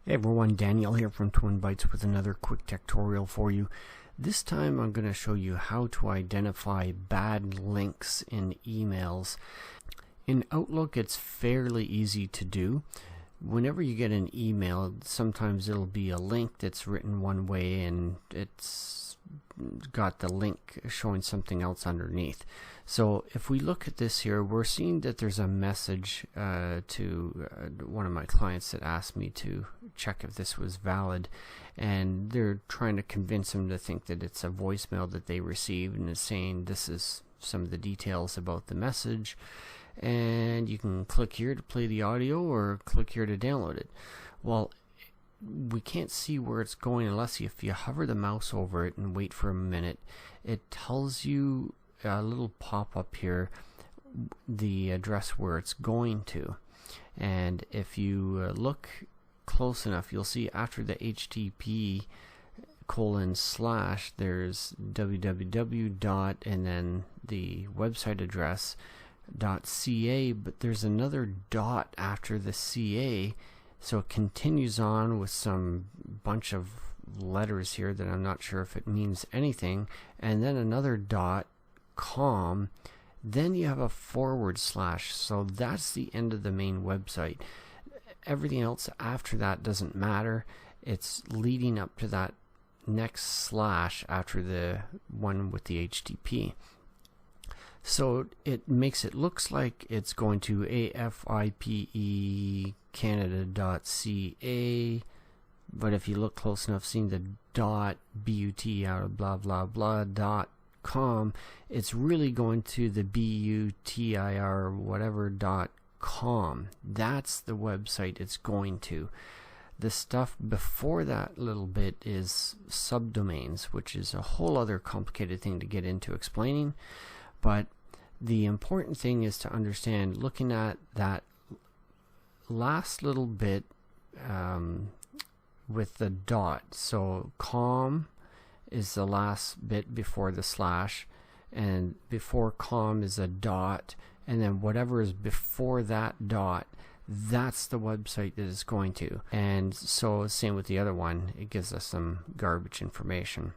Hey everyone, Daniel here from Twin Bytes with another quick tutorial for you. This time I'm going to show you how to identify bad links in emails. In Outlook it's fairly easy to do. Whenever you get an email, sometimes it'll be a link that's written one way and it's got the link showing something else underneath. So if we look at this here, we're seeing that there's a message to one of my clients that asked me to check if this was valid, and they're trying to convince him to think that it's a voicemail that they received and is saying this is some of the details about the message, and you can click here to play the audio or click here to download it. Well, we can't see where it's going unless if you hover the mouse over it and wait for a minute. It tells you a little pop-up here, the address where it's going to, and if you look close enough, you'll see after the HTTP : there's www dot and then the website address .ca, but there's another dot after the .ca, so it continues on with some bunch of letters here that I'm not sure if it means anything, and then another .com, then you have a /, so that's the end of the main website. Everything else after that doesn't matter. It's leading up to that next slash after the one with the HTTP. So it makes it looks like it's going to AFIPE but if you look close enough, seeing the .but out of blah blah blah .com, it's really going to the BUTIR whatever .com. That's the website it's going to. The stuff before that little bit is subdomains, which is a whole other complicated thing to get into explaining. But the important thing is to understand, looking at that last little bit with the dot. So com is the last bit before the slash, and before com is a dot, and then whatever is before that dot, that's the website that it's going to. And so same with the other one, it gives us some garbage information.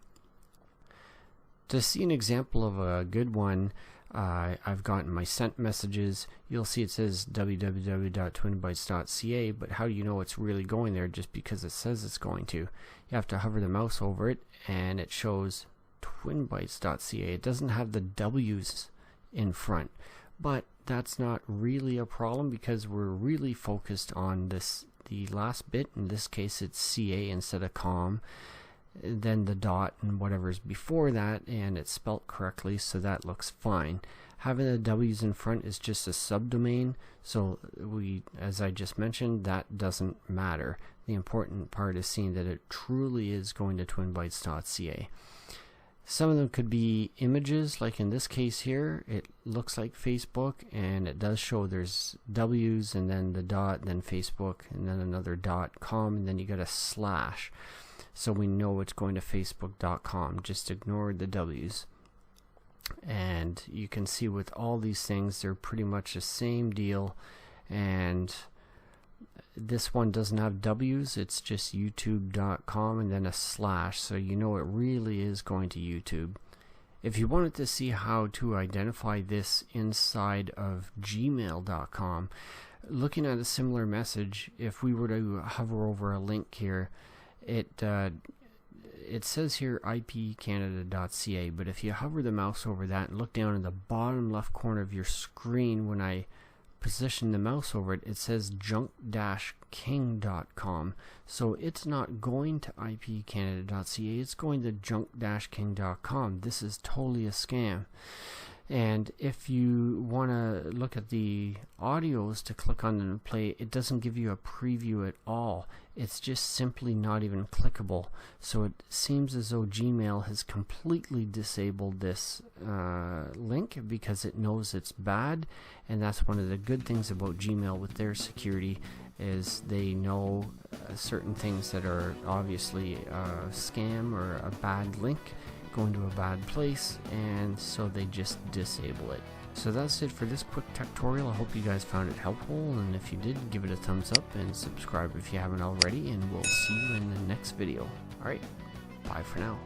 To see an example of a good one, I've gotten my sent messages. You'll see it says www.twinbytes.ca, but how do you know it's really going there just because it says it's going to? You have to hover the mouse over it and it shows twinbytes.ca. It doesn't have the W's in front, but that's not really a problem because we're really focused on the last bit. In this case it's CA instead of com, then the dot and whatever's before that, and it's spelt correctly, so that looks fine. Having the W's in front is just a subdomain, so as I just mentioned, that doesn't matter. The important part is seeing that it truly is going to twinbytes.ca. Some of them could be images, like in this case here, it looks like Facebook, and it does show there's W's and then the dot, then Facebook, and then another .com, and then you got a slash. So we know it's going to facebook.com. Just ignore the W's. And you can see with all these things, they're pretty much the same deal. And this one doesn't have W's, it's just youtube.com and then a slash, so you know it really is going to YouTube. If you wanted to see how to identify this inside of gmail.com, looking at a similar message, if we were to hover over a link here, it says here ipcanada.ca, but if you hover the mouse over that and look down in the bottom left corner of your screen, when I position the mouse over it, it says junk-king.com. So it's not going to ipcanada.ca, it's going to junk-king.com. This is totally a scam. And if you want to look at the audios to click on them and play, it doesn't give you a preview at all. It's just simply not even clickable. So it seems as though Gmail has completely disabled this link because it knows it's bad. And that's one of the good things about Gmail with their security, is they know certain things that are obviously a scam or a bad link, going to a bad place, and so they just disable it. So that's it for this quick tutorial. I hope you guys found it helpful, and if you did, give it a thumbs up and subscribe if you haven't already, and we'll see you in the next video. Alright, bye for now.